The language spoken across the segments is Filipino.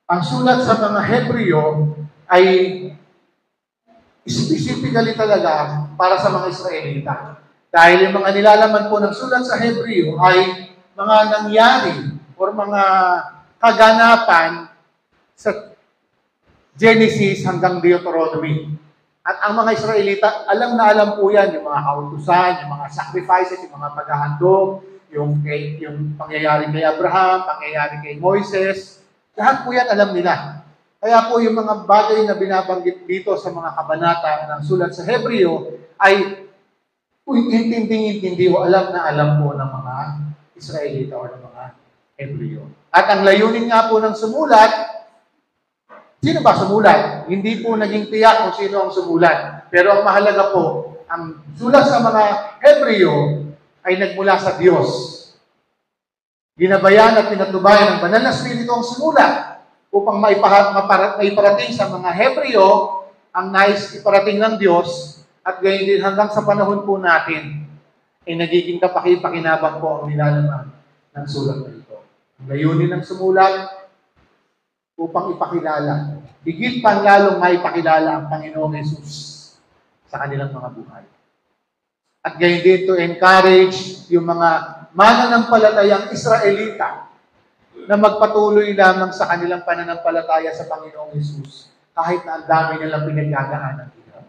Ang sulat sa mga Hebreo ay specifically talaga para sa mga Israelita. Dahil yung mga nilalaman po ng sulat sa Hebreo ay mga nangyari o mga kaganapan sa Genesis hanggang Deuteronomy. At ang mga Israelita, alam na alam po yan, yung mga kautusan, yung mga sacrifices, yung mga paghahandog, yung pangyayari kay Abraham, pangyayari kay Moises, lahat po yan alam nila. Kaya po yung mga bagay na binabanggit dito sa mga kabanata ng sulat sa Hebreo ay intinding-intindi o alam na alam po ng mga Israelita o ng mga Hebreo. At ang layunin nga po ng sumulat, sino ba sumulat? Hindi po naging tiyak kung sino ang sumulat. Pero ang mahalaga po, ang sulat sa mga Hebreo ay nagmula sa Diyos. Ginabayan at pinatubayan ng banal na Espiritu ang sumulat upang maiparating sa mga Hebreo ang nais iparating ng Diyos at gayon din hanggang sa panahon po natin ay nagiging kapaki-pakinabang po ang nilalaman ng sulat na ito. Ang layunin ng sumulat upang ipakilala, higit pang lalong maipakilala ang Panginoong Yesus sa kanilang mga buhay. At gayon din to encourage yung mga mananampalatayang Israelita na magpatuloy lamang sa kanilang pananampalataya sa Panginoong Yesus kahit na ang dami nilang pinagdadaanan nila.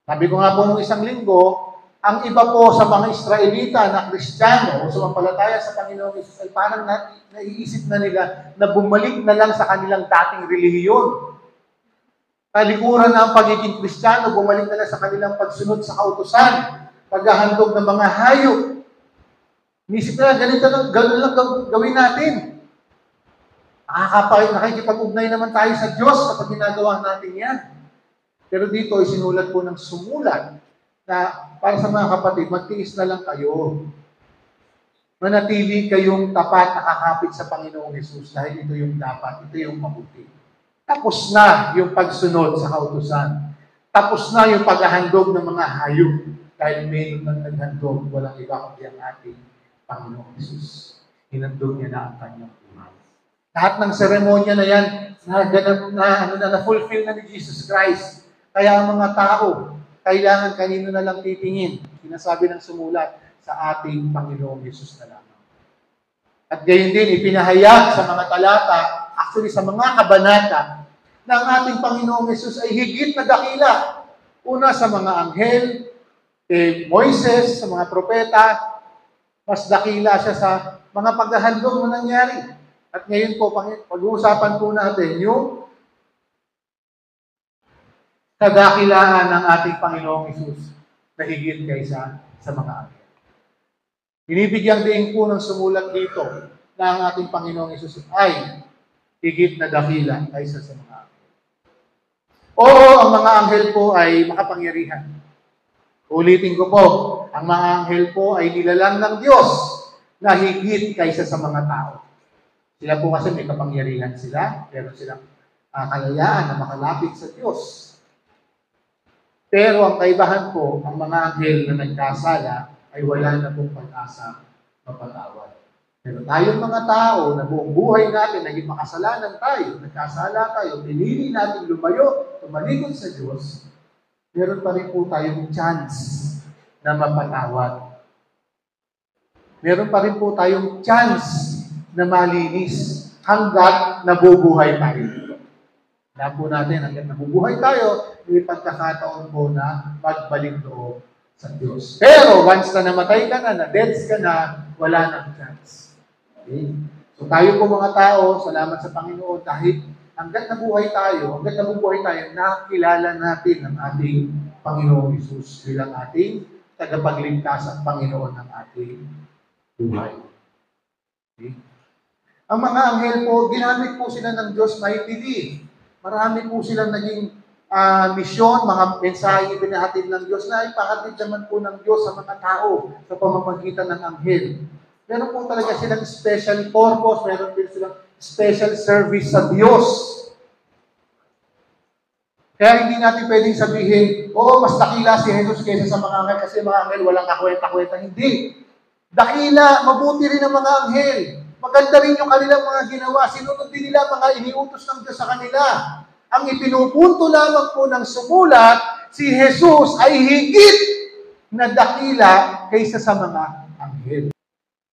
Sabi ko nga po nung isang linggo, ang iba po sa mga Israelita na Kristiyano o sumampalataya sa Panginoong Yesus ay parang naiisip na nila na bumalik na lang sa kanilang dating relihiyon. Talikuran na ang pagiging Kristiyano, bumalik na lang sa kanilang pagsunod sa kautusan, paghahandog ng mga hayop. Nisip na ganito lang, gano'n lang gawin natin. Nakikipag-ugnay naman tayo sa Diyos kapag ginagawa natin yan. Pero dito ay sinulat po ng sumulat na para sa mga kapatid, magtiis na lang kayo. Manatili kayong tapat nakakapit sa Panginoong Yesus dahil ito yung dapat, ito yung mabuti. Tapos na yung pagsunod sa kautusan. Tapos na yung paghahandog ng mga hayop dahil may naghandog, walang iba kundi ang ating Panginoong Yesus. Hinandog niya na ang kanyang buhay. Lahat ng seremonya na yan, na-fulfill na ni Jesus Christ. Kaya ang mga tao, kailangan kanino na lang titingin. Sinasabi ng sumulat sa ating Panginoong Yesus na lamang. At gayon din, ipinahayag sa mga talata, actually sa mga kabanata, na ang ating Panginoong Yesus ay higit na dakila. Una sa mga anghel, kay Moises, sa mga propeta, mas dakila siya sa mga paghahandog na nangyari. At ngayon po, pag-uusapan po natin yung kadakilaan ng ating Panginoong Hesus na higit kaysa sa mga anghel. Binibigyan din po ng sumulat dito na ang ating Panginoong Hesus ay higit na dakila kaysa sa mga anghel. Oo, ang mga anghel po ay makapangyarihan. Ulitin ko po, ang mga anghel po ay nilalang ng Diyos na higit kaysa sa mga tao. Sila po kasi may kapangyarihan sila, pero silang kalayaan na makalapit sa Diyos. Pero ang kaibahan po, ang mga anghel na nagkasala ay wala na pong pag-asa mapatawad. Pero tayong mga tao na buong buhay natin, naging makasalanan tayo, nagkasala tayo, pinili natin lumayo, tumalikod sa Diyos, meron pa rin po tayong chance na mapatawad. Meron pa rin po tayong chance na malinis hanggat nabubuhay tayo. Alam po natin, hanggang nabubuhay tayo, may pagkakataon po na magbalik loob sa Diyos. Pero once na namatay ka na, na-deads ka na, wala nang chance. Okay? So tayo po mga tao, salamat sa Panginoon, dahil hanggang nabubuhay tayo, nakilala natin ang ating Panginoong Hesus bilang ating tagapagligtas at Panginoon ng ating buhay. Okay? Ang mga anghel po, ginamit po sila ng Diyos mahigpit. Marami po silang naging misyon, mga mensahe pinahatid ng Diyos na ipahatid naman po ng Diyos sa mga tao sa pamamagitan ng anghel. Meron po talaga silang special purpose, meron din silang special service sa Diyos. Kaya hindi natin pwedeng sabihin, oo, mas dakila si Jesus kaysa sa mga anghel kasi mga anghel walang kakwenta-kwenta. Hindi. Dakila, mabuti rin ang mga anghel. Maganda rin yung kanilang mga ginawa. Sinunod din nila mga iniutos ng Diyos sa kanila. Ang ipinupunto lamang po ng sumulat, si Jesus ay higit na dakila kaysa sa mga anghel.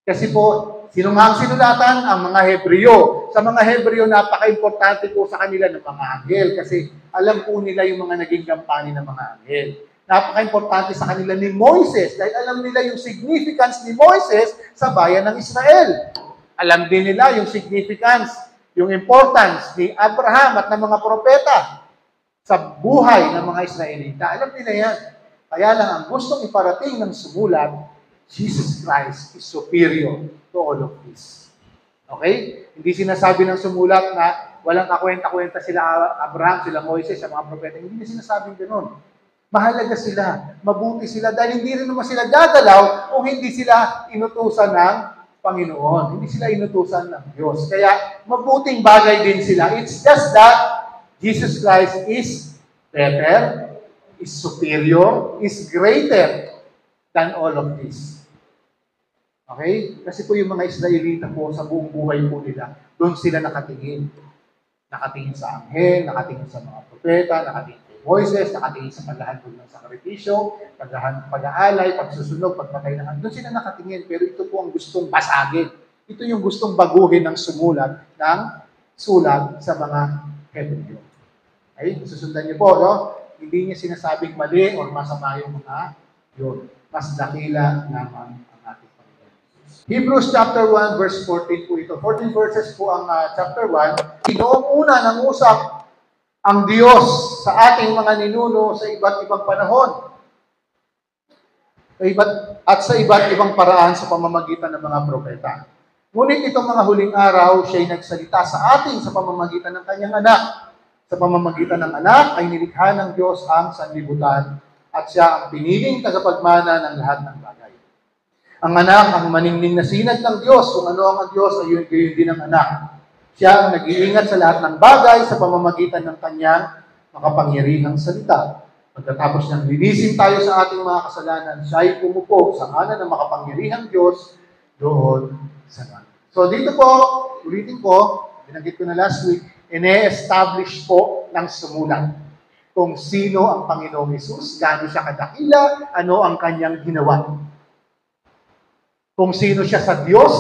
Kasi po, sino nga ang sinulatan? Ang mga Hebreo. Sa mga Hebreo, napaka-importante po sa kanila ng mga anghel kasi alam po nila yung mga naging gampani ng mga anghel. Napaka-importante sa kanila ni Moises dahil alam nila yung significance ni Moises sa bayan ng Israel. Alam din nila yung significance, yung importance ni Abraham at ng mga propeta sa buhay ng mga Israelita. Alam nila yan. Kaya lang ang gustong iparating ng sumulat, Jesus Christ is superior to all of this. Okay? Hindi sinasabi ng sumulat na walang kakwenta-kwenta sila Abraham, sila Moises, sa mga propeta. Hindi na sinasabing gano'n. Mahalaga sila, mabuti sila, dahil hindi rin naman sila gagalaw kung hindi sila inutusan ng Panginoon. Hindi sila inutusan ng Diyos. Kaya mabuting bagay din sila. It's just that Jesus Christ is better, is superior, is greater than all of this. Okay? Kasi po yung mga Israelita po sa buong buhay po nila, doon sila nakatingin. Nakatingin sa anghel, nakatingin sa mga propeta, nakatingin kay Moises, nakatingin sa paghahandog ng sakripisyo, pag-aalay, pagsusunog, pagpatay ng doon sila nakatingin. Pero ito po ang gustong basagin. Ito yung gustong baguhin ng sumulat ng sulat sa mga Hebreo. Okay? Susundan niyo po, no? Hindi niya sinasabing mali o masama yung mga yun. Mas dakila naman ang ating Panginoon. Hebrews chapter 1 verse 14 po ito. 14 verses po ang chapter 1. Noong una nangusap ang Diyos sa ating mga ninuno sa iba't ibang panahon at sa iba't ibang paraan sa pamamagitan ng mga propeta. Ngunit itong mga huling araw, siya'y nagsalita sa atin sa pamamagitan ng kanyang anak. Sa pamamagitan ng anak ay nilikha ng Diyos ang sanlibutan at siya ang piniling tagapagmana ng lahat ng bagay. Ang anak ang maningning na sinag ng Diyos. Kung ano ang Diyos, ay yun din ang anak. Siya ang nag-iingat sa lahat ng bagay sa pamamagitan ng kanyang makapangyarihang salita. Pagkatapos niyang linisin tayo sa ating mga kasalanan, siya ay pumupo sa kanan ng makapangyarihang Diyos doon sa langit. So dito po, ulitin ko, binanggit ko na last week, ine-establish po ng sumulat kung sino ang Panginoong Hesus, gaano siya kadakila, ano ang kanyang ginawa. Kung sino siya sa Diyos,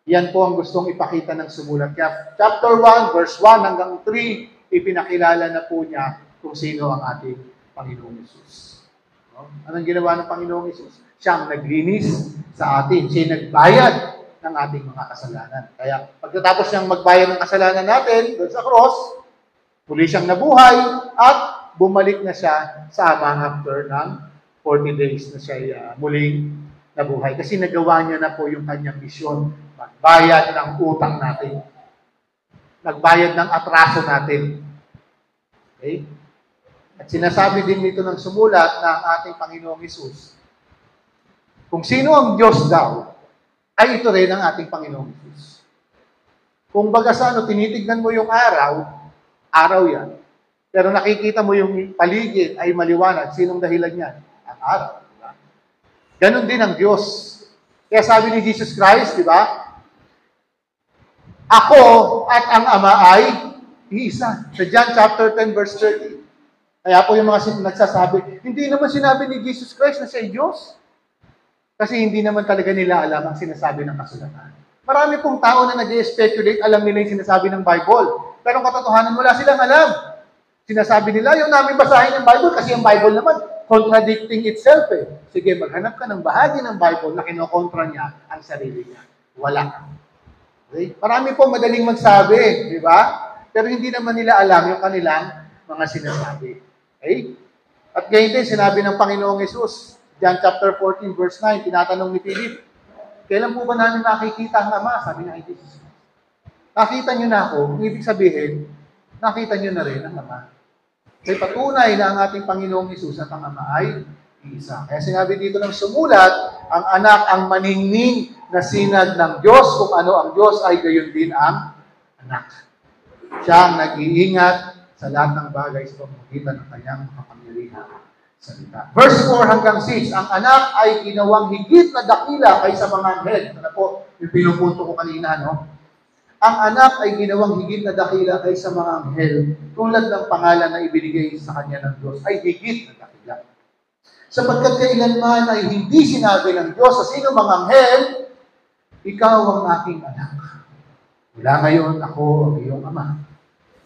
yan po ang gustong ipakita ng sumulat. Kaya chapter 1, verse 1 hanggang 3, ipinakilala na po niya kung sino ang ating Panginoong Hesus. No? Anong ginawa ng Panginoong Hesus? Siya ang naglinis sa atin. Siya nagbayad ng ating mga kasalanan. Kaya pagkatapos niyang magbayad ng kasalanan natin doon sa cross, muli siyang nabuhay at bumalik na siya sa Ama after ng 40 days na siya muling nabuhay. Kasi nagawa niya na po yung kanyang misyon. Magbayad ng utang natin. Nagbayad ng atraso natin. Okay? At sinasabi din dito ng sumulat ng ating Panginoong Hesus, kung sino ang Diyos daw, ay ito rin ang ating Panginoong Hesus. Kung baga sa tinitignan mo yung araw, araw yan. Pero nakikita mo yung paligid ay maliwanag. Sinong dahilan yan? Ang araw. Diba? Ganon din ang Diyos. Kaya sabi ni Jesus Christ, di ba? Ako at ang Ama ay iisa. Sa John chapter 10 verse 30. Kaya po yung mga nagsasabi, hindi naman sinabi ni Jesus Christ na siya ay Diyos. Kasi hindi naman talaga nila alam ang sinasabi ng kasulatan. Marami pong tao na nag-speculate, alam nila yung sinasabi ng Bible. Pero ang katotohanan, wala silang alam. Sinasabi nila, yung namin basahin ng Bible, kasi yung Bible naman, contradicting itself eh. Sige, maghanap ka ng bahagi ng Bible na kinokontra niya ang sarili niya. Wala. Okay? Marami pong madaling magsabi, di ba? Pero hindi naman nila alam yung kanilang mga sinasabi. Okay? At ganyan din, sinabi ng Panginoong Hesus, John chapter 14, verse 9, tinatanong ni Philip, kailan po ba namin nakikita ang Ama? Sabi ng Jesus. Nakita niyo na ako, ibig sabihin, nakita niyo na rin ang Ama. Kaya patunay na ang ating Panginoong Hesus at ang Ama ay isa. Kaya sinabi dito ng sumulat, ang anak ang maningning na sinag ng Diyos, kung ano ang Diyos ay gayon din ang anak. Siya ang nag-iingat sa lahat ng bagay sa pamamagitan ng kanyang kapangyarihan salita. Verse 4 hanggang 6, ang anak ay ginawang higit na dakila kaysa mga anghel. Ano po, yung pinupunto ko kanina, no? Ang anak ay ginawang higit na dakila kaysa mga anghel, tulad ng pangalan na ibinigay sa kanya ng Diyos, ay higit na dakila. Sapagkat kailanman ay hindi sinabi ng Diyos sa sino mga anghel, ikaw ang aking anak. Mula ngayon, ako ang iyong ama.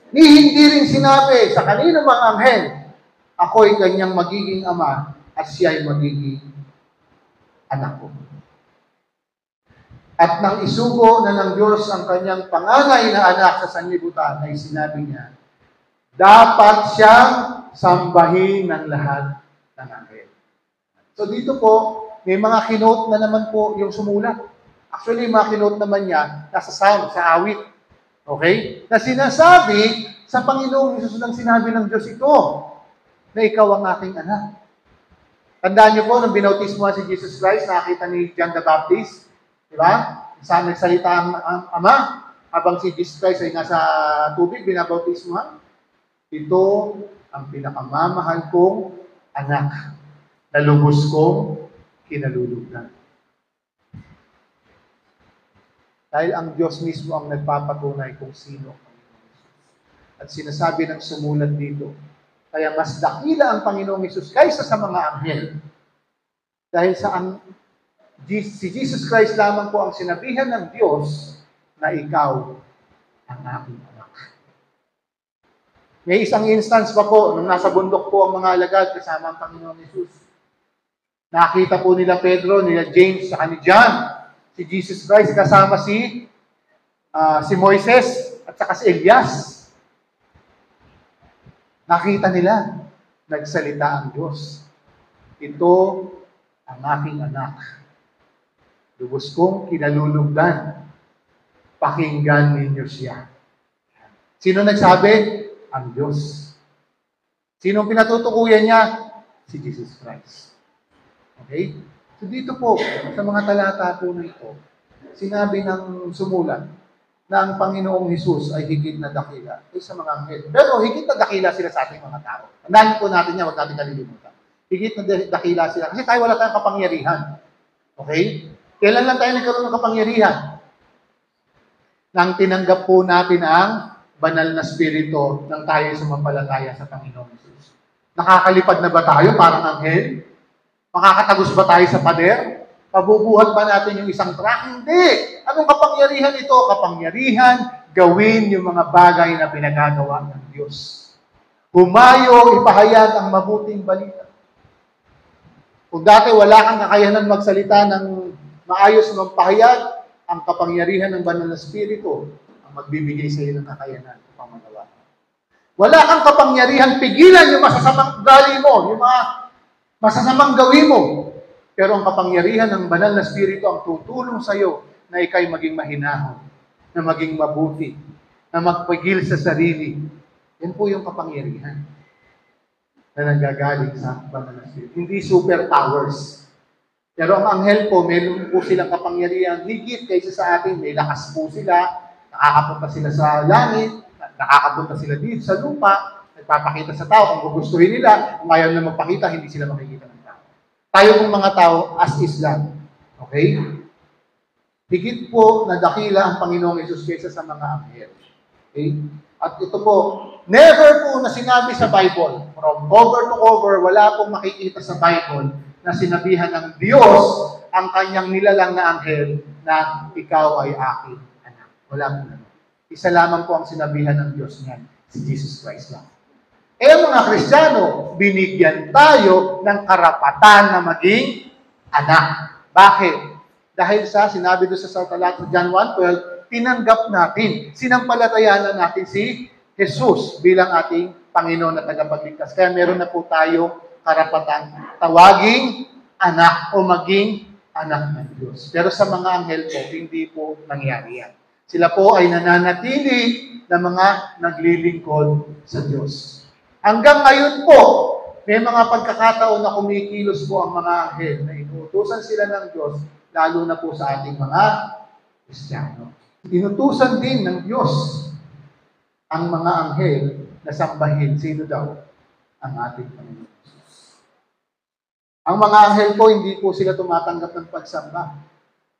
Ni hindi rin sinabi sa kanino mga anghel, ako ay kanyang magiging ama at siya ay magiging anak ko. At nang isugo na ng Diyos ang kanyang panganay na anak sa sanlibutan, ay sinabi niya, dapat siyang sambahin ng lahat ng anghel. So dito po, may mga kinote na naman po yung sumulat. Actually, yung mga kinote naman niya, nasa Psalm, sa awit. Okay? Na sinasabi sa Panginoong Hesus nang sinabi ng Diyos ito, na ikaw ang aking anak. Tandaan niyo po, nung binautismo si Jesus Christ, nakita ni John the Baptist, di ba? Saan nagsalita ang ama, habang si Jesus Christ ay nasa tubig, binabautismohan. Ito ang pinakamamahal kong anak, na lubos kong kinalulugdan. Dahil ang Diyos mismo ang nagpapatunay kung sino ang Panginoong Hesus. At sinasabi ng sumulat dito, kaya mas dakila ang Panginoong Hesus kaysa sa mga anghel. Dahil si Jesus Christ lamang po ang sinabihan ng Diyos na ikaw ang aking anak. May isang instance pa po, nung nasa bundok po ang mga alagad kasama ang Panginoong Hesus. Nakita po nila Pedro, nila James, saka ni John, si Jesus Christ kasama si Moises at saka si Elias. Nakita nila, nagsalita ang Diyos. Ito ang aking anak. Lubos kong kinalulugdan. Pakinggan ninyo siya. Sino nagsabi? Ang Diyos. Sino pinatutukuyan niya? Si Jesus Christ. Okay? So dito po, sa mga talata po nito, sinabi ng sumulat na ang Panginoong Hesus ay higit na dakila sa mga anghel. Pero higit na dakila sila sa ating mga tao. Tandaan po natin yan, huwag natin kalilimutan. Higit na dakila sila. Kasi tayo wala tayong kapangyarihan. Okay? Kailan lang tayo nagkaroon ng kapangyarihan? Nang tinanggap po natin ang banal na spirito nang tayo sumampalataya sa Panginoong Hesus. Nakakalipad na ba tayo parang anghel? Makakatagos ba tayo sa pader? Pabubuhat ba natin yung isang truck? Hindi! Anong kapangyarihan ito? Kapangyarihan, gawin yung mga bagay na pinagagawa ng Diyos. Humayo, ipahayag ang mabuting balita. Kung dati wala kang kakayanan magsalita ng maayos ng pahayag, ang kapangyarihan ng banal na spirito ang magbibigay sa iyo ng kakayanan upang magawa. Wala kang kapangyarihan pigilan yung masasamang ugali mo, yung mga masasamang gawin mo. Pero ang kapangyarihan ng banal na spirito ang tutulong sa iyo na ikay maging mahinahon, na maging mabuti, na magpigil sa sarili. Yan po yung kapangyarihan na nanggagaling sa banal na spirito. Hindi superpowers. Pero ang anghel po, meron po silang kapangyarihan higit kaysa sa atin. May lakas po sila, nakakapunta sila sa langit, nakakapunta sila dito sa lupa, nagpapakita sa tao kung gugustuhin nila, kung ayaw na magpakita, hindi sila makikita ng tao. Tayo pong mga tao, as is lang. Okay? Higit po na dakila ang Panginoong Hesus kaysa sa mga anghel. Okay? At ito po, never po na sinabi sa Bible, from cover to cover, wala pong makikita sa Bible na sinabihan ng Diyos ang kanyang nilalang na anghel na ikaw ay aking anak. Wala po na. Isa lamang po ang sinabihan ng Diyos niyan, si Jesus Christ lang. Mga Kristiyano, binigyan tayo ng karapatan na maging anak. Bakit? Dahil sinabi doon sa talata John 1:12, tinanggap natin, sinampalatayanan natin si Jesus bilang ating Panginoon at tagapagligtas. Kaya meron na po tayo karapatan tawaging anak o maging anak ng Diyos. Pero sa mga anghel po, hindi po nangyari yan. Sila po ay nananatili na mga naglilingkod sa Diyos. Hanggang ngayon po, may mga pagkakataon na kumikilos po ang mga anghel na inuutusan sila ng Diyos, lalo na po sa ating mga Kristiyano. Inutusan din ng Diyos ang mga anghel na sambahin. Sino daw? Ang ating Panginoon Jesus. Ang mga anghel po, hindi po sila tumatanggap ng pagsamba.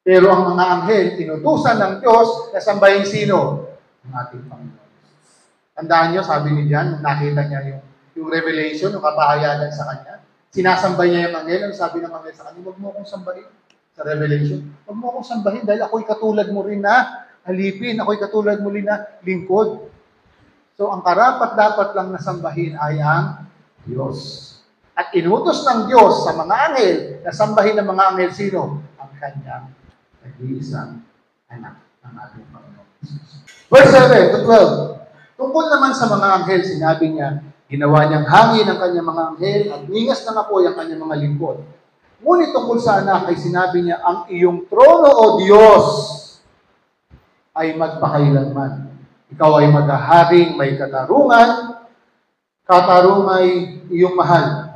Pero ang mga anghel, inutusan ng Diyos na sambahin sino? Ang ating Panginoon. Tandaan nyo, sabi ni John, nung nakita niya yung revelation, yung kapahayagan sa kanya, sinasambay niya yung anghel. Ang sabi ng anghel sa kanya, huwag mo akong sambahin. Sa revelation, huwag mo akong sambahin dahil ako'y katulad mo rin na alipin, ako'y katulad mo rin na lingkod. So, ang karapat-dapat lang nasambahin ay ang Diyos. At inutos ng Diyos sa mga anghel na sambahin ng mga anghel sino? Ang kanyang nag-iisang anak ng ating Panginoon. Verse 7 to 12. Tungkol naman sa mga anghel, sinabi niya, ginawa niyang hangin ang kanyang mga anghel at ningas ng apoy ang kanyang mga lingkod. Ngunit tungkol sa anak ay sinabi niya, ang iyong trono o Diyos ay magpakailanman. Ikaw ay maghaharing may katarungan, katarungay iyong mahal.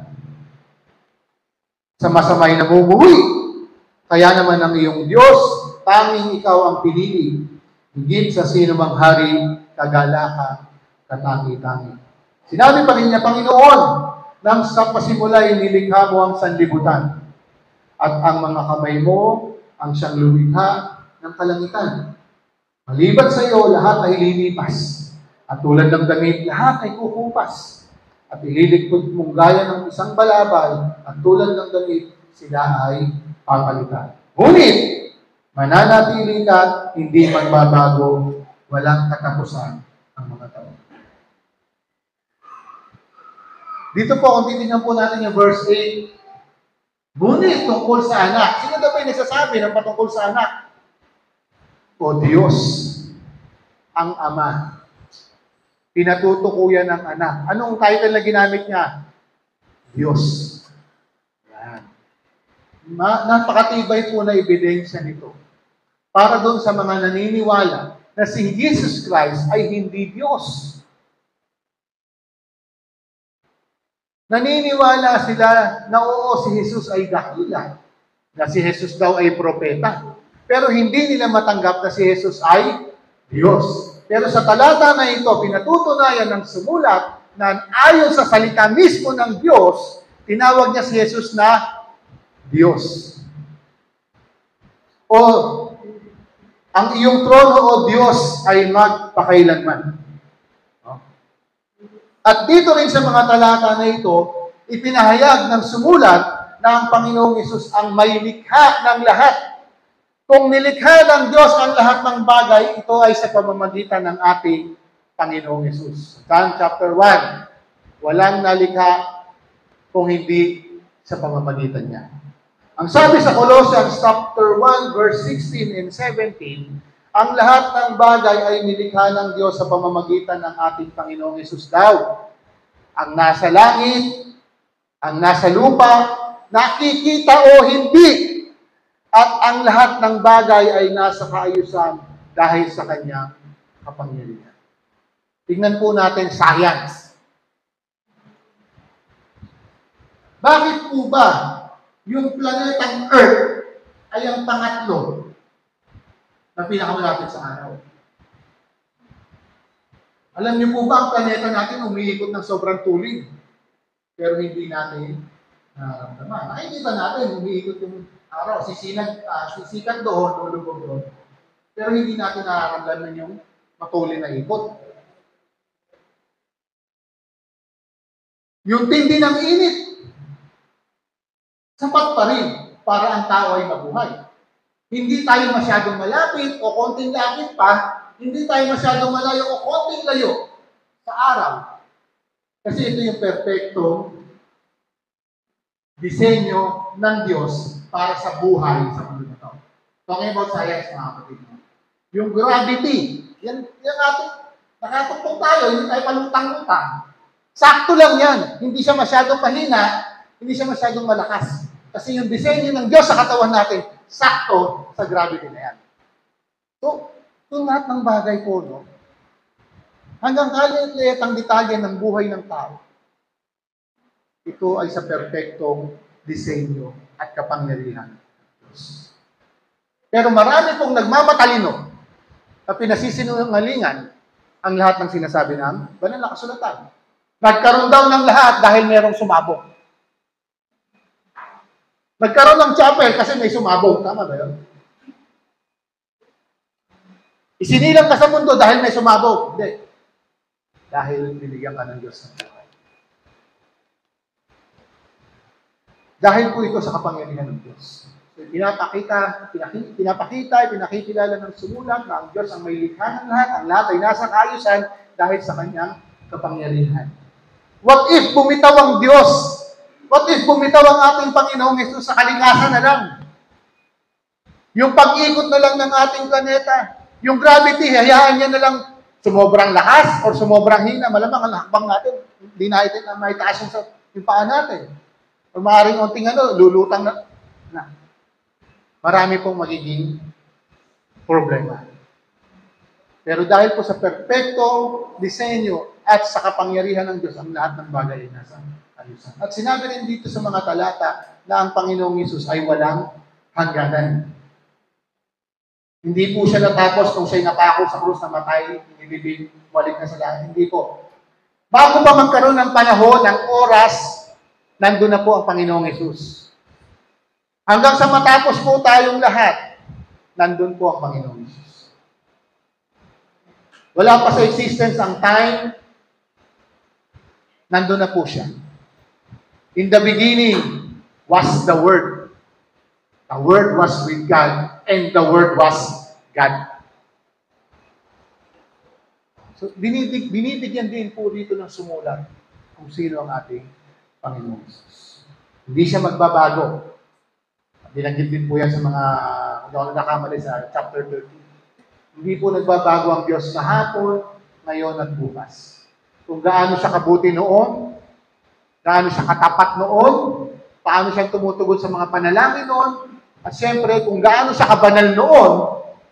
Sa masamay na bumuwi, kaya naman ang iyong Diyos, tanging ikaw ang pinili. Higit sa sino mang hari, kagalakan, katangi-tangi. Sinabi pa rin niya, Panginoon, nang sa pasimula nilikha mo ang sanlibutan, at ang mga kamay mo ang siyang lumikha ng kalangitan. Maliban sa iyo, lahat ay lilipas. At tulad ng damit, lahat ay kukupas. At ililikod mong gaya ng isang balabal, at tulad ng damit, sila ay papalitan. Ngunit, mananatili ka, hindi magbabago, walang katapusan ang mga tao. Dito po, kung titignan po natin yung verse 8, ngunit tungkol sa anak. Sino daw ba yung nagsasabi ng patungkol sa anak? O Diyos, ang Ama. Pinatutukuyan ng anak. Anong title na ginamit niya? Diyos. Yan. Napakatibay po na ebidensya nito. Para doon sa mga naniniwala na si Jesus Christ ay hindi Diyos. Naniniwala sila na oo, si Jesus ay dakila. Na si Jesus daw ay propeta. Pero hindi nila matanggap na si Jesus ay Diyos. Pero sa talata na ito, pinatutunayan ng sumulat na ayon sa salita mismo ng Diyos, tinawag niya si Jesus na Diyos. O, ang iyong trono o Diyos ay magpakailanman. At dito rin sa mga talata na ito, ipinahayag ng sumulat na ang Panginoong Hesus ang may likha ng lahat. Kung nilikha ng Diyos ang lahat ng bagay, ito ay sa pamamagitan ng ating Panginoong Hesus. John chapter 1, walang nalikha kung hindi sa pamamagitan niya. Ang sabi sa Colossians chapter 1, verse 16 and 17, ang lahat ng bagay ay nilikha ng Diyos sa pamamagitan ng ating Panginoong Hesus daw. Ang nasa langit, ang nasa lupa, nakikita o hindi. At ang lahat ng bagay ay nasa kaayusan dahil sa kanyang kapangyarihan. Tingnan po natin science. Bakit po ba yung planetang Earth ay ang pangatlo na pinakamalapit sa araw? Alam niyo po ba ang planeta natin umiikot ng sobrang tulig? Pero hindi natin nararamdaman. Nakikita natin, umiikot yung araw, sisikat doon, lulubog doon. Pero hindi natin nararamdaman yung matuloy na ikot. Yung tindi ng init, sapat pa rin para ang tao ay mabuhay. Hindi tayo masyadong malapit o konting lapit pa, hindi tayo masyadong malayo o konting layo sa araw. Kasi ito yung perfectong disenyo ng Diyos para sa buhay sa mundo na ito. Talking about science, mga kapatid. Yung gravity, yan ating nakatungtong tayo, hindi tayo palutang-lutang. Sakto lang yan. Hindi siya masyadong mahina, hindi siya masyadong malakas. Kasi yung disenyo ng Diyos sa katawan natin, sakto sa gravity na yan. So, yung lahat ng bagay po, no? Hanggang kalit-liit ang detalye ng buhay ng tao. Ito ay sa perpektong disenyo at kapangyarihan. Pero marami pong nagmamatalino na pinasisinungalingan ang lahat ng sinasabi ng banal na kasulatan. Nagkaroon daw ng lahat dahil merong sumabog. Nagkaroon ng chapel kasi may sumabog. Tama ba yun? Isinilang ka sa mundo dahil may sumabog. Hindi. Dahil binigyan ka ng Diyos ng buhay. Dahil po ito sa kapangyarihan ng Diyos. So, pinakikilala ng sumulat na ang Diyos ang may likha ng lahat, ang lahat ay nasa kaayusan dahil sa kanyang kapangyarihan. What if bumitaw ang Diyos? What if bumitaw ang ating Panginoong Hesus sa kalikasan na lang? Yung pag-ikot na lang ng ating planeta, yung gravity, hayaan niya na lang sumobrang lakas o sumobrang hina, malamang ang hakbang natin, hindi natin na maitaas yung paa natin. O maaaring unting lulutang na. Marami pong magiging problema. Pero dahil po sa perpektong disenyo at sa kapangyarihan ng Diyos, ang lahat ng bagay ay nasa ayusan. At sinabi rin dito sa mga talata na ang Panginoong Hesus ay walang hangganan. Hindi po siya natapos kung siya'y napako sa krus na matay, inibibig, walik na sa lahat. Hindi po. Bago pa magkaroon ng panahon, ng oras, nandun na po ang Panginoong Hesus. Hanggang sa matapos po tayong lahat, nandun po ang Panginoong Hesus. Wala pa sa existence ang time, nandun na po siya. In the beginning was the Word. The Word was with God, and the Word was God. So, binibigyan din po dito ng sumulat kung sino ang ating Panginoong Hesus. Hindi siya magbabago. Binanggit din po yan sa mga, kung ako nakamali sa chapter 13. Hindi po nagbabago ang Diyos kahapon, ngayon at bukas. Kung gaano siya kabuti noon, gaano siya katapat noon, paano siya tumutugon sa mga panalangin noon, at siyempre, kung gaano siya kabanal noon,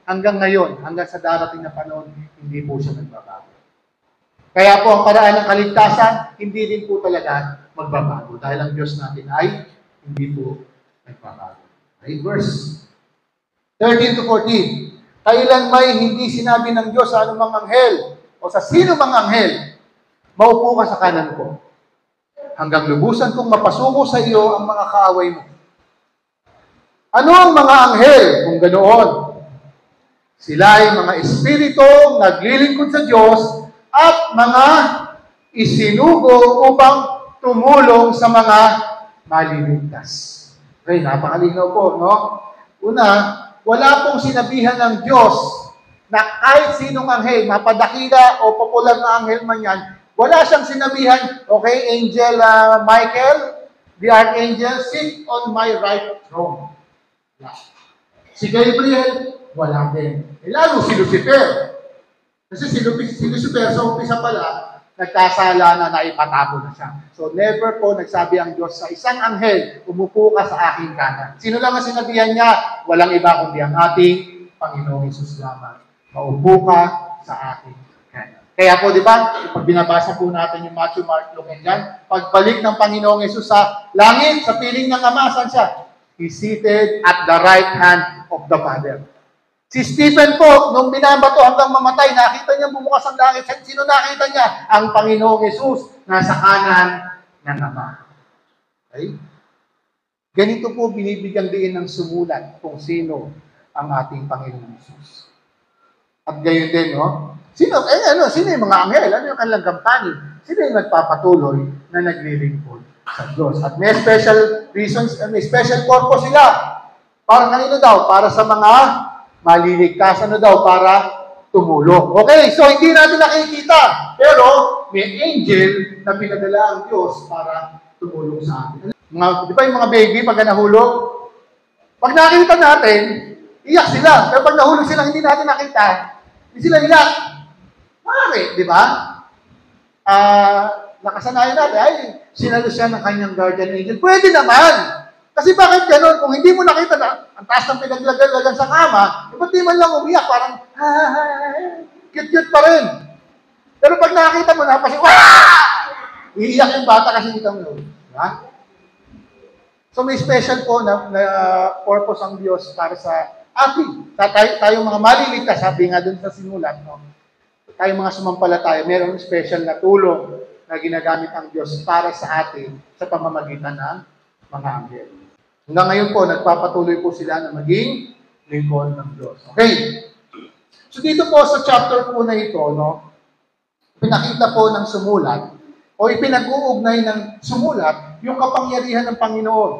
hanggang ngayon, hanggang sa darating na panahon, hindi po siya nagbabago. Kaya po, ang paraan ng kaligtasan, hindi din po talaga magbabago. Dahil ang Diyos natin ay hindi po nagbabago. Okay, verse 13 to 14. Kailan may hindi sinabi ng Diyos sa anumang anghel o sa sino mang anghel, maupo ka sa kanan ko, hanggang lubusan kong mapasuko sa iyo ang mga kaaway mo. Ano ang mga anghel kung ganoon? Sila ay mga espiritu naglilingkod sa Diyos at mga isinugo upang tumulong sa mga maliligtas. Okay, napakalinaw po, no? Una, wala pong sinabihan ng Diyos na kahit sinong anghel, mapadakila o popular na anghel man yan, wala siyang sinabihan, okay, Angel Michael, the archangel, sit on my right throne. Si Gabriel, wala din. Lalo si Lucifer. Kasi si Lucifer, sa umpisa pala, nagkasala na naipatapo na siya. So never po nagsabi ang Diyos sa isang anghel, umupo ka sa aking kanan. Sino lang ang sinabihan niya? Walang iba kundi ang ating Panginoong Hesus lamang. Maupo ka sa aking kanan. Kaya po, di ba, pag binabasa po natin yung Matthew, Mark, Luke, and John, pagbalik ng Panginoong Hesus sa langit, sa piling ng Ama, saan siya? He's seated at the right hand of the Father. Si Stephen po, nung binabato hanggang mamatay, nakita niya bumukas ang langit. Sino nakita niya? Ang Panginoong Hesus nasa kanan ng Ama. Okay? Ganito po binibigyan din ng sumulat kung sino ang ating Panginoong Hesus. At gayon din, no? Sino yung mga anghel? Ano yung kanilang kampanya? Sino yung nagpapatuloy na naglilingkod sa Diyos? At may special reasons, may special purpose sila. Para kanino daw? Para sa mga maliligtas, para tumulong. Okay, so hindi natin nakikita, pero may angel na pinadala ang Diyos para tumulong sa atin. Di ba yung mga baby, pag nahulog, pag nakita natin, iyak sila. Pero pag nahulog sila, hindi natin nakita, hindi sila iyak. Maaari, di ba? Nakasanayan natin, ay, sinalo siya ng kanyang guardian angel. Pwede naman. Kasi bakit gano'n? Kung hindi mo nakita na, ang taas ng pinaglagalagan sa kama, ba't di man lang umiyak? Parang, cute-cute pa rin. Pero pag nakita mo na, kasi, iiyak yung bata kasi hindi kang diba? So may special po na purpose ang Diyos para sa atin. Tayong mga maliligtas, sabi nga dun sa sinulat, no? Tayong mga sumampalataya, mayroong special na tulong na ginagamit ang Diyos para sa atin sa pamamagitan ng mga anghel. Hanggang ngayon po, nagpapatuloy po sila na maging lingkod ng Diyos. Okay. So dito po sa chapter po na ito, no, pinakita po ng sumulat o ipinag-uugnay ng sumulat yung kapangyarihan ng Panginoon.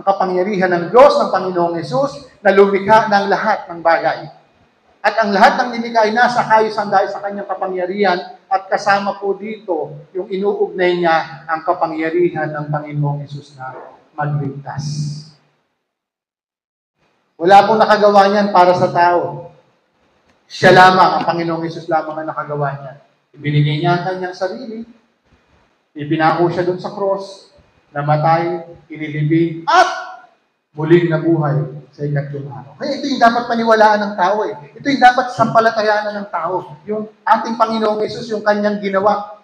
Ang kapangyarihan ng Diyos, ng Panginoong Hesus, na lumikha ng lahat ng bagay. At ang lahat ng nilikha ay nasa kayusan dahil sa kanyang kapangyarihan at kasama po dito yung inuugnay niya ang kapangyarihan ng Panginoong Hesus na magligtas. Wala pong nakagawa niyan para sa tao. Siya lamang, ang Panginoong Hesus lamang ang nakagawa niya. Ibinigay niya ang kanyang sarili, ipinako siya doon sa cross, namatay, inilibing, at muling nabuhay sa ikatlong araw. Kaya ito yung dapat paniwalaan ng tao eh. Ito yung dapat sampalatayaan ng tao. Yung ating Panginoong Hesus, yung kanyang ginawa.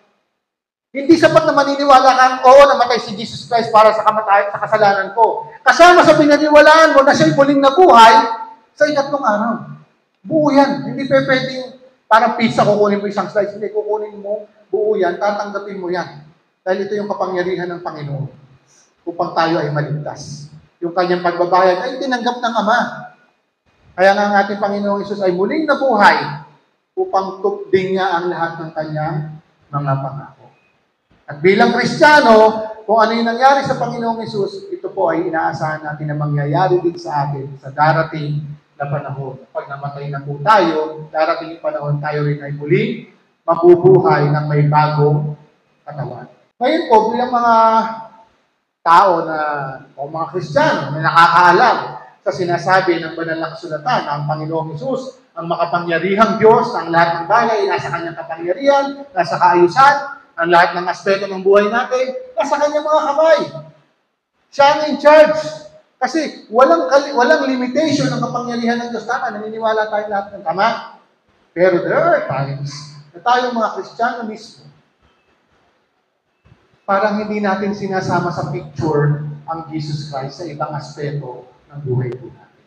Hindi sapat na maniniwala kang, oo, namatay si Jesus Christ para sa kamatayan, sa kasalanan ko. Kasama sa pinaniwalaan mo na siya'y muling nabuhay sa ikatlong araw. Buo yan. Hindi pwedeng parang pizza, kukunin mo isang slice. Hindi, kukunin mo, buo yan, tatanggapin mo yan. Dahil ito yung kapangyarihan ng Panginoon upang tayo ay maligtas. Yung kanyang pagbabayad ay tinanggap ng Ama. Kaya nga ang ating Panginoong Hesus ay muling nabuhay upang tupding niya ang lahat ng kanyang mga pangako. At bilang Kristiyano, kung ano yung nangyari sa Panginoong Hesus, ito po ay inaasahan natin na mangyayari din sa atin sa darating na panahon. Pag namatay na po tayo, darating yung panahon tayo rin ay muling mabubuhay ng may bagong katawan. Ngayon po, bilang mga tao na, o mga Kristiyano na nakakaalam sa sinasabi ng banal na kasulatan na ang Panginoong Hesus, ang makapangyarihang Diyos, ang lahat ng bagay, nasa kanyang kapangyarihan, nasa kaayusan, ang lahat ng aspeto ng buhay natin, nasa kanyang mga kamay. Siya ang in charge. Kasi walang limitation ng kapangyarihan ng Diyos. Tama, naniniwala tayo lahat ng tama. Pero there are times na tayong mga Kristiyano mismo, parang hindi natin sinasama sa picture ang Jesus Christ sa ibang aspeto ng buhay po natin.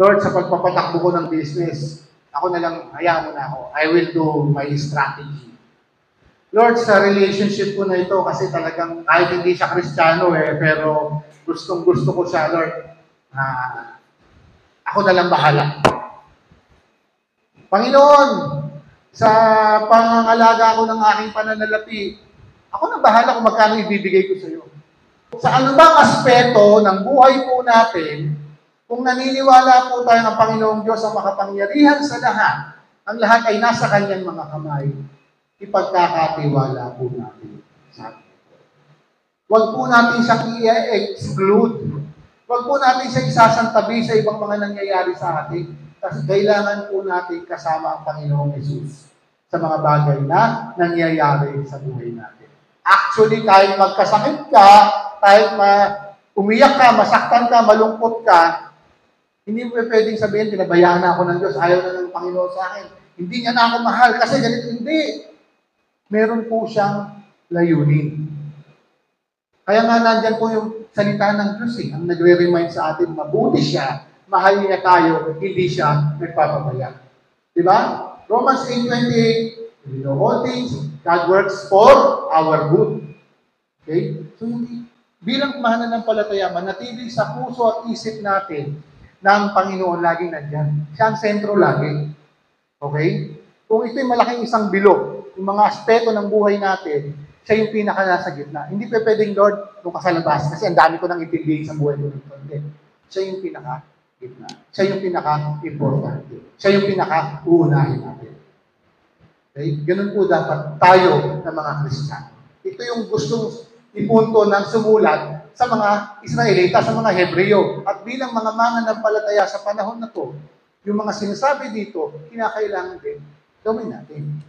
Lord, sa pagpapatakbo ko ng business, ako na lang, hayaan mo na ako. I will do my strategy. Lord, sa relationship ko na ito, kasi talagang kahit hindi siya Kristiyano pero gustong-gusto ko siya, Lord, ako na lang bahala. Panginoon, sa pangangalaga ko ng aking pananalapi, ako na bahala kung magkano ibibigay ko sa iyo. Sa anumang aspeto ng buhay po natin, kung naniniwala po tayo ng Panginoong Diyos ang makapangyarihan sa lahat, ang lahat ay nasa kanyang mga kamay, ipagkakatiwala po natin sa atin. Huwag po natin siyang i-exclude. Huwag po natin siyang isasantabi sa ibang mga nangyayari sa atin. Kasi kailangan po natin kasama ang Panginoong Hesus sa mga bagay na nangyayari sa buhay natin. Actually, kahit magkasakit ka, kahit umiyak ka, masaktan ka, malungkot ka, hindi mo pwedeng sabihin, pinabayaan na ako ng Diyos, ayaw na ng Panginoon sa akin. Hindi niya na ako mahal kasi ganito. Hindi. Meron po siyang layunin. Kaya nga nandyan po yung salita ng Diyos ang nagre-remind sa atin, mabuti siya, mahal niya tayo, hindi siya nagpapabaya. Diba? Romans 8:28, we know all things, God works for our good. Okay? So, bilang mananampalataya, manatili sa puso at isip natin na ang Panginoon laging nandyan. Siya ang sentro lagi. Okay? Kung ito'y malaking isang bilog, yung mga aspeto ng buhay natin, siya yung pinaka nasa gitna. Hindi pa pwedeng, Lord, kung kasalabas, kasi ang dami ko nang intindihin sa buhay ko nito. Hindi. Siya yung pinaka gitna. Siya yung pinaka-importante. Siya yung pinaka-uunahin natin. Okay? Ganun po dapat tayo na mga Kristiyano. Ito yung gustong ipunto ng sumulat sa mga Israelita, sa mga Hebreo. At bilang mga mananampalataya sa panahon na to, yung mga sinasabi dito, kinakailangan din gawin natin.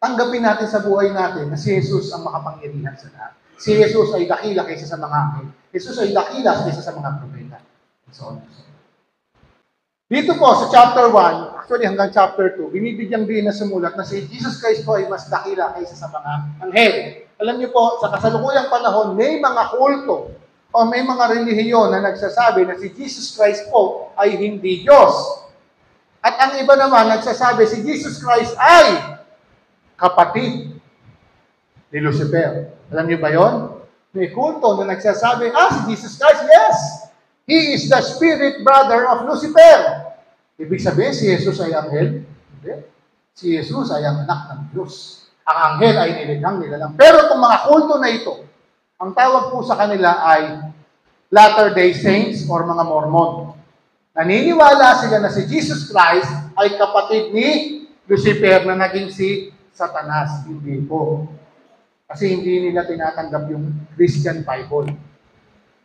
Tanggapin natin sa buhay natin na si Jesus ang makapangyarihan sa lahat. Si Jesus ay dakila kaysa sa mga anghel. Jesus ay dakila kaysa sa mga propeta. So on. Dito po sa chapter 1, actually hanggang chapter 2, binibigyang din na sumulat na si Jesus Christ po ay mas dakila kaysa sa mga anghel. Alam niyo po, sa kasalukuyang panahon, may mga kulto o may mga relihiyon na nagsasabi na si Jesus Christ po ay hindi Diyos. At ang iba naman nagsasabi si Jesus Christ ay kapatid ni Lucifer. Alam niyo ba yon? May kulto na nagsasabi, si Jesus Christ, yes! He is the spirit brother of Lucifer. Ibig sabihin, si Jesus ay anghel? Hindi. Si Jesus ay ang anak ng Diyos. Ang anghel ay nilalang. Pero itong mga kulto na ito, ang tawag po sa kanila ay Latter-day Saints or mga Mormon. Naniniwala sila na si Jesus Christ ay kapatid ni Lucifer na naging si Satanas. Hindi po. Kasi hindi nila tinatanggap yung Christian Bible.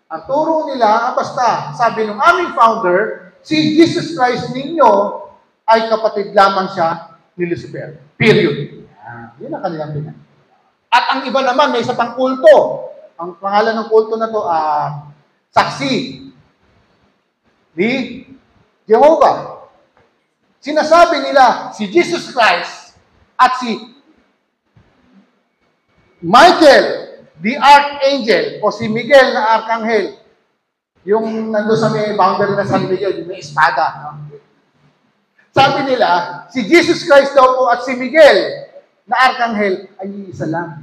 Ang turo nila, basta, sabi ng aming founder, si Jesus Christ ninyo ay kapatid lamang siya ni Lucifer. Period. Yun ang kanilang pinag. At ang iba naman, may isa pang kulto. Ang pangalan ng kulto na to, saksi ni Jehovah. Sinasabi nila, si Jesus Christ at si Michael, the Archangel, o si Miguel na Arkanghel, yung nando sa may boundary na San Miguel, may espada. No? Sabi nila, si Jesus Christ daw po at si Miguel na Arkanghel ay isa lang.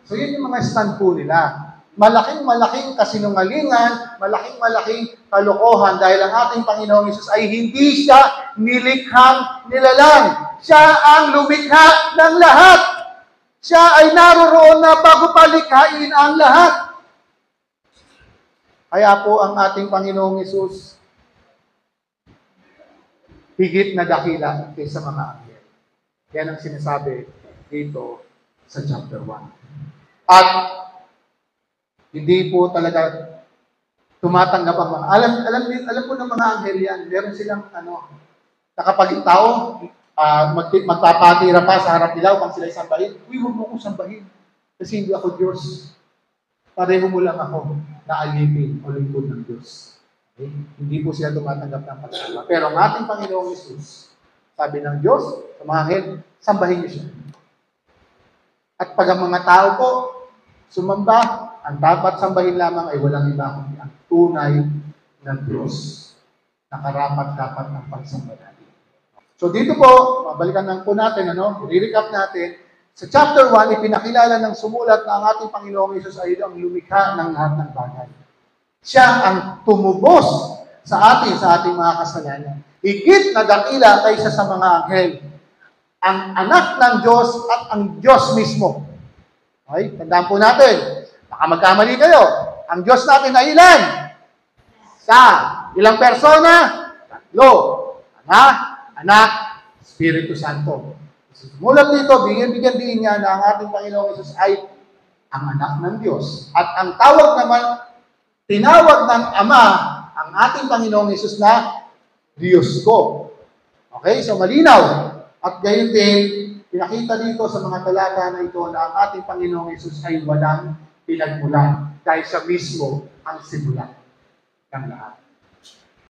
So yun yung mga stand po nila. Malaking kasinungalingan, malaking kalokohan dahil ang ating Panginoong Hesus ay hindi siya nilikhang nilalang. Siya ang lumikha ng lahat. Siya ay naroroon na bago palikhain ang lahat. Kaya po ang ating Panginoong Hesus higit na dakila kaysa mga anghel. Yan ang sinasabi dito sa chapter 1. At hindi po talaga tumatanggap ang mga alam po ng mga anghel yan. Meron silang na kapag yung tao magpapatira pa sa harap nila upang sila sambahin, huwag mo akong sambahin. Kasi hindi ako Diyos. Pareho mo lang ako na alipin o lingkod ng Diyos. Okay? Hindi po sila tumatanggap ng pagsamba. Pero ang ating Panginoong Hesus, sabi ng Diyos sa mga anghel, sambahin niyo siya. At pag ang mga tao po sumamba, ang dapat sambahin lamang ay walang iba kundi ang tunay ng Diyos na karapat-dapat ng pagsamba natin. So dito po, mabalikan lang po natin, i-recap natin. Sa chapter 1, ipinakilala ng sumulat na ang ating Panginoong Hesus ay ang lumikha ng lahat ng bagay. Siya ang tumubos sa ating mga kasalanan. Higit na dakila kaysa sa mga anghel. Ang anak ng Diyos at ang Diyos mismo. Okay? Tandaan po natin. Baka magkamali kayo. Ang Diyos natin ay ilan? Ilang persona? 3. Ama, Anak, Espiritu Santo. Mulat dito, bigyan din niya na ang ating Panginoong Hesus ay ang anak ng Diyos. At ang tinawag ng Ama, ang ating Panginoong Hesus na Diyos ko. Okay? So malinaw. At gayon din, pinakita dito sa mga talata na ito na ang ating Panginoong Hesus ay walang pinagmulan dahil siya mismo ang simulan ng lahat.